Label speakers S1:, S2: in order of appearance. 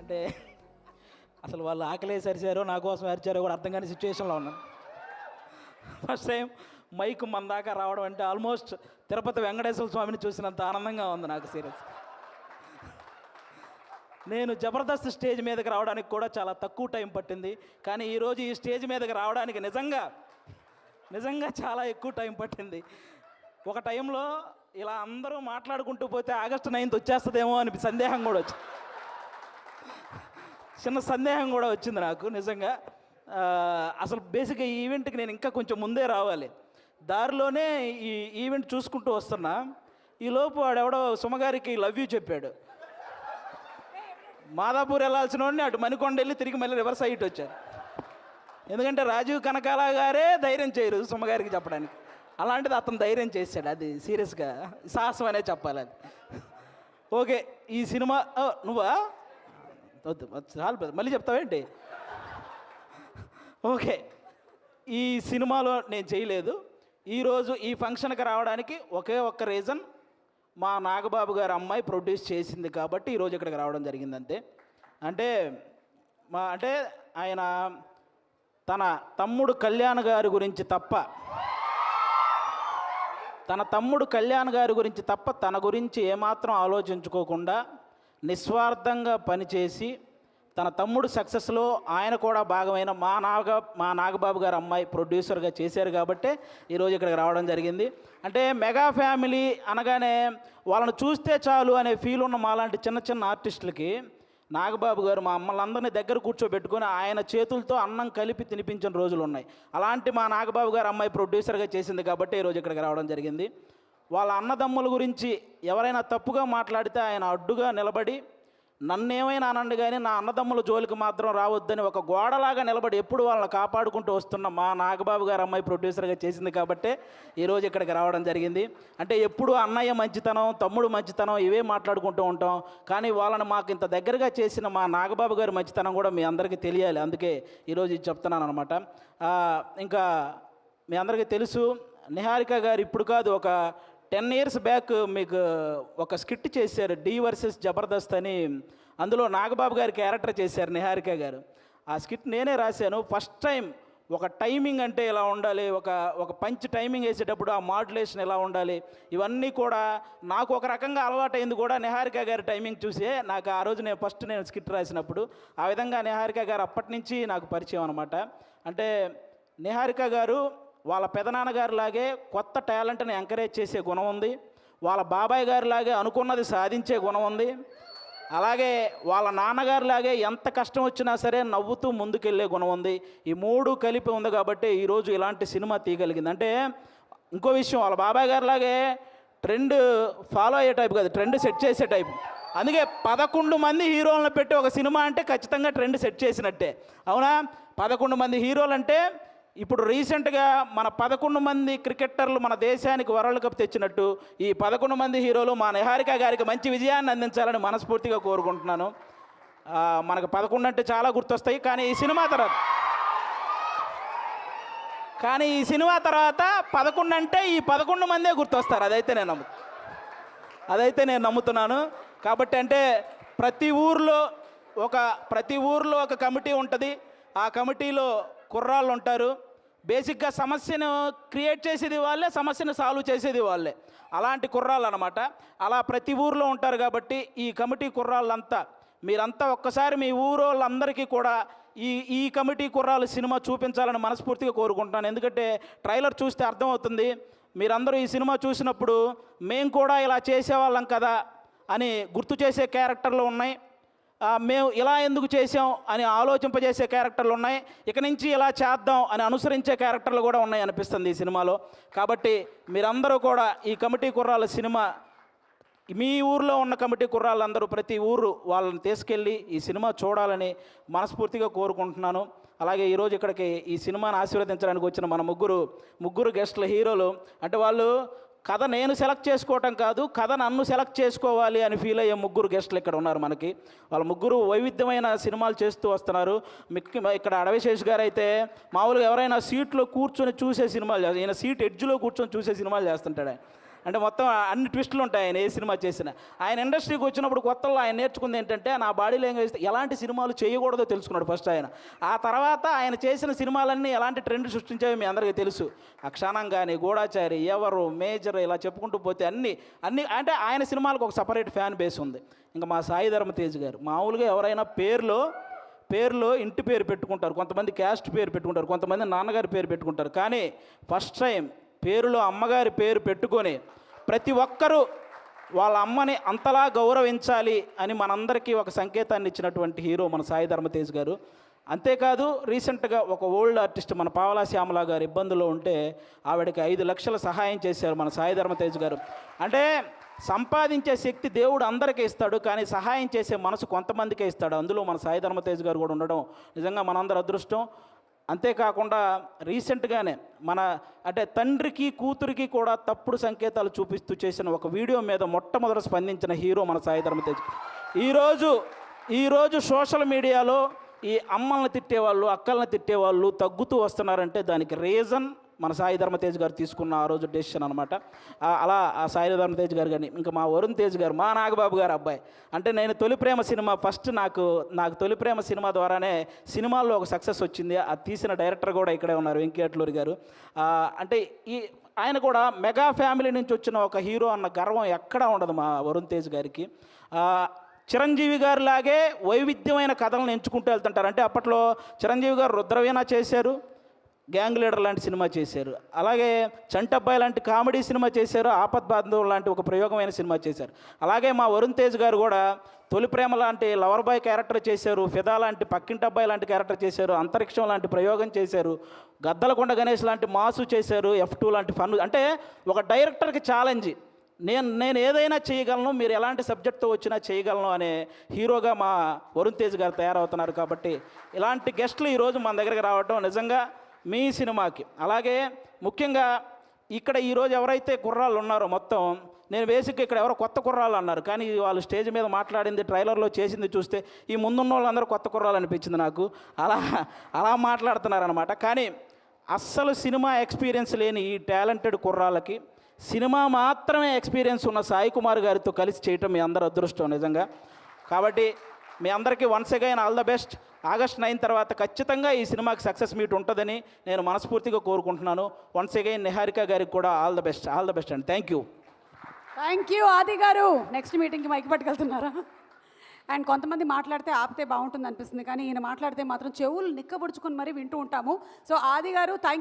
S1: అంటే అసలు వాళ్ళు ఆకలేసి అరిచారో నా కోసం అరిచారో కూడా అర్థం కాని సిచ్యువేషన్లో ఉన్నాను. ఫస్ట్ టైం మైక్ మన దాకా రావడం అంటే ఆల్మోస్ట్ తిరుపతి వెంకటేశ్వర స్వామిని చూసినంత ఆనందంగా ఉంది నాకు. సీరియస్, నేను జబర్దస్త్ స్టేజ్ మీదకి రావడానికి కూడా చాలా తక్కువ టైం పట్టింది, కానీ ఈరోజు ఈ స్టేజ్ మీదకి రావడానికి నిజంగా చాలా ఎక్కువ టైం పట్టింది. ఒక టైంలో ఇలా అందరూ మాట్లాడుకుంటూ పోతే ఆగస్టు 9th వచ్చేస్తుందేమో అని సందేహం కూడా వచ్చింది. చిన్న సందేహం కూడా వచ్చింది నాకు నిజంగా. అసలు బేసిక్గా ఈ ఈవెంట్కి నేను ఇంకా కొంచెం ముందే రావాలి. దారిలోనే ఈ ఈవెంట్ చూసుకుంటూ వస్తున్నా, ఈలోపు వాడెవడో సుమగారికి లవ్ యూ చెప్పాడు. మాదాపూర్ వెళ్ళాల్సిన వాడిని అటు మణికొండ వెళ్ళి తిరిగి మళ్ళీ రివర్స్ అయ్యి వచ్చారు. ఎందుకంటే రాజీవ్ కనకాల గారే ధైర్యం చేయరు సుమగారికి చెప్పడానికి, అలాంటిది అతను ధైర్యం చేశాడు. అది సీరియస్గా సాహసం అనే చెప్పాలి అది. ఓకే, ఈ సినిమా నువ్వా వద్దు చాలు, మళ్ళీ చెప్తావేంటి? ఓకే, ఈ సినిమాలో నేను చేయలేదు. ఈరోజు ఈ ఫంక్షన్కి రావడానికి ఒకే ఒక్క రీజన్, మా నాగబాబు గారి అమ్మాయి ప్రొడ్యూస్ చేసింది కాబట్టి ఈరోజు ఇక్కడికి రావడం జరిగింది అంతే. అంటే ఆయన తన తమ్ముడు కళ్యాణ్ గారి గురించి తప్ప తన గురించి ఏమాత్రం ఆలోచించుకోకుండా నిస్వార్థంగా పనిచేసి తన తమ్ముడు సక్సెస్లో ఆయన కూడా భాగమైన మా నాగబాబు గారు అమ్మాయి ప్రొడ్యూసర్గా చేశారు కాబట్టే ఈరోజు ఇక్కడికి రావడం జరిగింది. అంటే మెగా ఫ్యామిలీ అనగానే వాళ్ళని చూస్తే చాలు అనే ఫీల్ ఉన్న మాలాంటి చిన్న చిన్న ఆర్టిస్టులకి నాగబాబు గారు మా అమ్మలందరినీ దగ్గర కూర్చోబెట్టుకొని ఆయన చేతులతో అన్నం కలిపి తినిపించిన రోజులు ఉన్నాయి. అలాంటి మా నాగబాబు గారు అమ్మాయి ప్రొడ్యూసర్గా చేసింది కాబట్టి ఈరోజు ఇక్కడికి రావడం జరిగింది. వాళ్ళ అన్నదమ్ముల గురించి ఎవరైనా తప్పుగా మాట్లాడితే ఆయన అడ్డుగా నిలబడి నన్నేమైనా అనండి కానీ నా అన్నదమ్ముల జోలికి మాత్రం రావద్దని ఒక గోడలాగా నిలబడి ఎప్పుడు వాళ్ళని కాపాడుకుంటూ వస్తున్న మా నాగబాబు గారు అమ్మాయి ప్రొడ్యూసర్గా చేసింది కాబట్టే ఈరోజు ఇక్కడికి రావడం జరిగింది. అంటే ఎప్పుడు అన్నయ్య మంచితనం, తమ్ముడు మంచితనం ఇవే మాట్లాడుకుంటూ ఉంటాం, కానీ వాళ్ళని మాకు ఇంత దగ్గరగా చేసిన మా నాగబాబు గారి మంచితనం కూడా మీ అందరికీ తెలియాలి, అందుకే ఈరోజు ఇది చెప్తున్నాను అనమాట. ఇంకా మీ అందరికీ తెలుసు, నిహారిక గారు ఇప్పుడు కాదు ఒక 10 years బ్యాక్ మీకు ఒక స్కిట్ చేశారు, డి వర్సెస్ జబర్దస్త్ అని. అందులో నాగబాబు గారి క్యారెక్టర్ చేశారు నిహారిక గారు. ఆ స్కిట్ నేనే రాశాను. ఫస్ట్ టైం ఒక టైమింగ్ అంటే ఎలా ఉండాలి, ఒక పంచ్ టైమింగ్ వేసేటప్పుడు ఆ మాడ్యులేషన్ ఎలా ఉండాలి, ఇవన్నీ కూడా నాకు ఒక రకంగా అలవాటైంది కూడా నిహారిక గారి టైమింగ్ చూసే. నాకు ఆ రోజు నేను స్కిట్ రాసినప్పుడు ఆ విధంగా నిహారిక గారు అప్పటి నుంచి నాకు పరిచయం అనమాట. అంటే నిహారిక గారు వాళ్ళ పెదనాన్నగారిలాగే కొత్త టాలెంట్ని ఎంకరేజ్ చేసే గుణం ఉంది, వాళ్ళ బాబాయ్ గారిలాగే అనుకున్నది సాధించే గుణం ఉంది, అలాగే వాళ్ళ నాన్నగారిలాగే ఎంత కష్టం వచ్చినా సరే నవ్వుతూ ముందుకెళ్ళే గుణం ఉంది. ఈ 3 కలిపి ఉంది కాబట్టి ఈరోజు ఇలాంటి సినిమా తీయగలిగింది. అంటే ఇంకో విషయం, వాళ్ళ బాబాయ్ గారిలాగే ట్రెండ్ ఫాలో అయ్యే టైప్ కాదు, ట్రెండ్ సెట్ చేసే టైప్. అందుకే 11 మంది హీరోలను పెట్టి ఒక సినిమా అంటే ఖచ్చితంగా ట్రెండ్ సెట్ చేసినట్టే, అవునా? 11 మంది హీరోలు అంటే ఇప్పుడు రీసెంట్గా మన 11 మంది క్రికెటర్లు మన దేశానికి వరల్డ్ కప్ తెచ్చినట్టు ఈ 11 మంది హీరోలు మా నిహారిక గారికి మంచి విజయాన్ని అందించాలని మనస్ఫూర్తిగా కోరుకుంటున్నాను. మనకు 11 అంటే చాలా గుర్తొస్తాయి, కానీ ఈ సినిమా తర్వాత 11 అంటే ఈ 11 మందే గుర్తొస్తారు. అదైతే నేను నమ్ముతున్నాను. కాబట్టి అంటే ప్రతి ఊర్లో ఒక కమిటీ ఉంటుంది, ఆ కమిటీలో కుర్రాళ్ళు ఉంటారు. బేసిక్గా సమస్యను క్రియేట్ చేసేది వాళ్ళే, సమస్యను సాల్వ్ చేసేది వాళ్ళే, అలాంటి కుర్రాళ్ళు అనమాట. అలా ప్రతి ఊర్లో ఉంటారు కాబట్టి ఈ కమిటీ కుర్రాళ్ళంతా మీరంతా ఒక్కసారి మీ ఊరోళ్ళందరికీ కూడా ఈ కమిటీ కుర్రాళ్ళు సినిమా చూపించాలని మనస్ఫూర్తిగా కోరుకుంటున్నాను. ఎందుకంటే ట్రైలర్ చూస్తే అర్థమవుతుంది, మీరందరూ ఈ సినిమా చూసినప్పుడు మేము కూడా ఇలా చేసేవాళ్ళం కదా అని గుర్తు చేసే క్యారెక్టర్లు ఉన్నాయి, మేము ఇలా ఎందుకు చేసాం అని ఆలోచింపజేసే క్యారెక్టర్లు ఉన్నాయి, ఇక నుంచి ఇలా చేద్దాం అని అనుసరించే క్యారెక్టర్లు కూడా ఉన్నాయి అనిపిస్తుంది ఈ సినిమాలో. కాబట్టి మీరందరూ కూడా ఈ కమిటీ కుర్రాళ్ళ సినిమా, మీ ఊర్లో ఉన్న కమిటీ కుర్రాళ్ళందరూ ప్రతి ఊరు వాళ్ళని తీసుకెళ్ళి ఈ సినిమా చూడాలని మనస్ఫూర్తిగా కోరుకుంటున్నాను. అలాగే ఈరోజు ఇక్కడికి ఈ సినిమాని ఆశీర్వదించడానికి వచ్చిన మన ముగ్గురు గెస్ట్ల హీరోలు, అంటే వాళ్ళు కథ నేను సెలెక్ట్ చేసుకోవటం కాదు, కథ నన్ను సెలెక్ట్ చేసుకోవాలి అని ఫీల్ అయ్యే 3 గెస్టులు ఇక్కడ ఉన్నారు మనకి. వాళ్ళ 3 వైవిధ్యమైన సినిమాలు చేస్తూ వస్తున్నారు. ఇక్కడ అడవిశేష్ గారు అయితే మామూలుగా ఎవరైనా సీట్లో కూర్చొని చూసే సినిమాలు ఈయన సీట్ ఎడ్జ్లో కూర్చొని చూసే సినిమాలు చేస్తుంటాడు. అంటే మొత్తం అన్ని ట్విస్టులు ఉంటాయి ఆయన ఏ సినిమా చేసినా. ఆయన ఇండస్ట్రీకి వచ్చినప్పుడు కొత్తలో ఆయన నేర్చుకుంది ఏంటంటే నా బాడీ లాంగ్వేజ్ ఎలాంటి సినిమాలు చేయకూడదో తెలుసుకున్నాడు ఫస్ట్ ఆయన. ఆ తర్వాత ఆయన చేసిన సినిమాలన్నీ ఎలాంటి ట్రెండ్ సృష్టించాయో మీ అందరికీ తెలుసు. అక్షాణం కానీ, గూఢాచారి, ఎవరు, మేజర్, ఇలా చెప్పుకుంటూ పోతే అన్ని అంటే ఆయన సినిమాలకు ఒక సపరేట్ ఫ్యాన్ బేస్ ఉంది. ఇంకా మా సాయి ధర్మ తేజ్ గారు మామూలుగా ఎవరైనా పేరులో ఇంటి పేరు పెట్టుకుంటారు, కొంతమంది క్యాస్ట్ పేరు పెట్టుకుంటారు, కొంతమంది నాన్నగారి పేరు పెట్టుకుంటారు. కానీ ఫస్ట్ టైం పేరులో అమ్మగారి పేరు పెట్టుకొని ప్రతి ఒక్కరూ వాళ్ళ అమ్మని అంతలా గౌరవించాలి అని మనందరికీ ఒక సంకేతాన్ని ఇచ్చినటువంటి హీరో మన సాయి ధర్మ తేజ్ గారు. అంతేకాదు రీసెంట్గా ఒక ఓల్డ్ ఆర్టిస్ట్ మన పావలా శ్యామల గారు ఇబ్బందుల్లో ఉంటే ఆవిడకి 5 లక్షల సహాయం చేశారు మన సాయి ధర్మ తేజ్ గారు. అంటే సంపాదించే శక్తి దేవుడు అందరికీ ఇస్తాడు, కానీ సహాయం చేసే మనసు కొంతమందికే ఇస్తాడు. అందులో మన సాయి ధర్మ తేజ్ గారు కూడా ఉండడం నిజంగా మనందరి అదృష్టం. అంతేకాకుండా రీసెంట్గానే అంటే తండ్రికి కూతురికి కూడా తప్పుడు సంకేతాలు చూపిస్తూ చేసిన ఒక వీడియో మీద మొట్టమొదట స్పందించిన హీరో మన సాయి ధర్మ తేజ్. ఈరోజు సోషల్ మీడియాలో ఈ అమ్మల్ని తిట్టేవాళ్ళు, అక్కల్ని తిట్టేవాళ్ళు తగ్గుతూ వస్తున్నారంటే దానికి రీజన్ మన సాయి ధర్మ తేజ్ గారు తీసుకున్న ఆ రోజు డెసిషన్ అనమాట. అలా ఆ సాయి ధర్మ తేజ్ గారు కానీ ఇంకా మా వరుణ్ తేజ్ గారు, మా నాగబాబు గారు అబ్బాయి. అంటే నేను తొలి ప్రేమ సినిమా ఫస్ట్ నాకు తొలి ప్రేమ సినిమా ద్వారానే సినిమాల్లో ఒక సక్సెస్ వచ్చింది. అది తీసిన డైరెక్టర్ కూడా ఇక్కడే ఉన్నారు, వెంకీ అట్లూరి గారు. అంటే ఆయన కూడా మెగా ఫ్యామిలీ నుంచి వచ్చిన ఒక హీరో అన్న గర్వం ఎక్కడా ఉండదు మా వరుణ్ తేజ్ గారికి. చిరంజీవి గారు లాగే వైవిధ్యమైన కథలను ఎంచుకుంటూ వెళ్తుంటారు. అంటే అప్పట్లో చిరంజీవి గారు రుద్రవీణ చేశారు, గ్యాంగ్ లీడర్ లాంటి సినిమా చేశారు, అలాగే చంటబ్బాయి లాంటి కామెడీ సినిమా చేశారు, ఆపద్ బాంధవ్ లాంటి ఒక ప్రయోగమైన సినిమా చేశారు. అలాగే మా వరుణ్ తేజ్ గారు కూడా తొలి ప్రేమ లాంటి లవర్ బాయ్ క్యారెక్టర్ చేశారు, ఫిదా లాంటి పక్కింటబ్బాయి లాంటి క్యారెక్టర్ చేశారు, అంతరిక్షం లాంటి ప్రయోగం చేశారు, గద్దలకొండ గణేష్ లాంటి మాసు చేశారు, F2 లాంటి ఫన్. అంటే ఒక డైరెక్టర్కి ఛాలెంజ్, నేను ఏదైనా చేయగలను, మీరు ఎలాంటి సబ్జెక్ట్తో వచ్చినా చేయగలను అనే హీరోగా మా వరుణ్ తేజ్ గారు తయారవుతున్నారు. కాబట్టి ఇలాంటి గెస్టులు ఈరోజు మన దగ్గరికి రావడం నిజంగా మీ సినిమాకి, అలాగే ముఖ్యంగా ఇక్కడ ఈరోజు ఎవరైతే కుర్రాళ్ళు ఉన్నారో మొత్తం, నేను బేసిక్గా ఇక్కడ ఎవరో కొత్త కుర్రాళ్ళు అన్నారు, కానీ వాళ్ళు స్టేజ్ మీద మాట్లాడింది, ట్రైలర్లో చేసింది చూస్తే ఈ ముందున్న వాళ్ళందరూ కొత్త కుర్రాళ్ళు అనిపించింది నాకు. అలా మాట్లాడుతున్నారనమాట. కానీ అస్సలు సినిమా ఎక్స్పీరియన్స్ లేని ఈ టాలెంటెడ్ కుర్రాళ్ళకి సినిమా మాత్రమే ఎక్స్పీరియన్స్ ఉన్న సాయి కుమార్ గారితో కలిసి చేయటం మీ అందరి అదృష్టం నిజంగా. కాబట్టి మీ అందరికీ once again all the best. August 9 తర్వాత ఖచ్చితంగా ఈ సినిమాకి సక్సెస్ మీట్ ఉంటుందని నేను మనస్ఫూర్తిగా కోరుకుంటున్నాను. వన్స్ అగైన్ నిహారిక గారికి కూడా ఆల్ ద బెస్ట్ అండి. థ్యాంక్ యూ
S2: ఆది గారు. నెక్స్ట్ మీటింగ్కి మైక్ పట్టుకెళ్తున్నారా? అండ్ కొంతమంది మాట్లాడితే ఆపితే బాగుంటుంది అనిపిస్తుంది, కానీ ఈయన మాట్లాడితే మాత్రం చెవులు నిక్కబుడుచుకొని మరీ వింటూ ఉంటాము. సో ఆది గారు, థ్యాంక్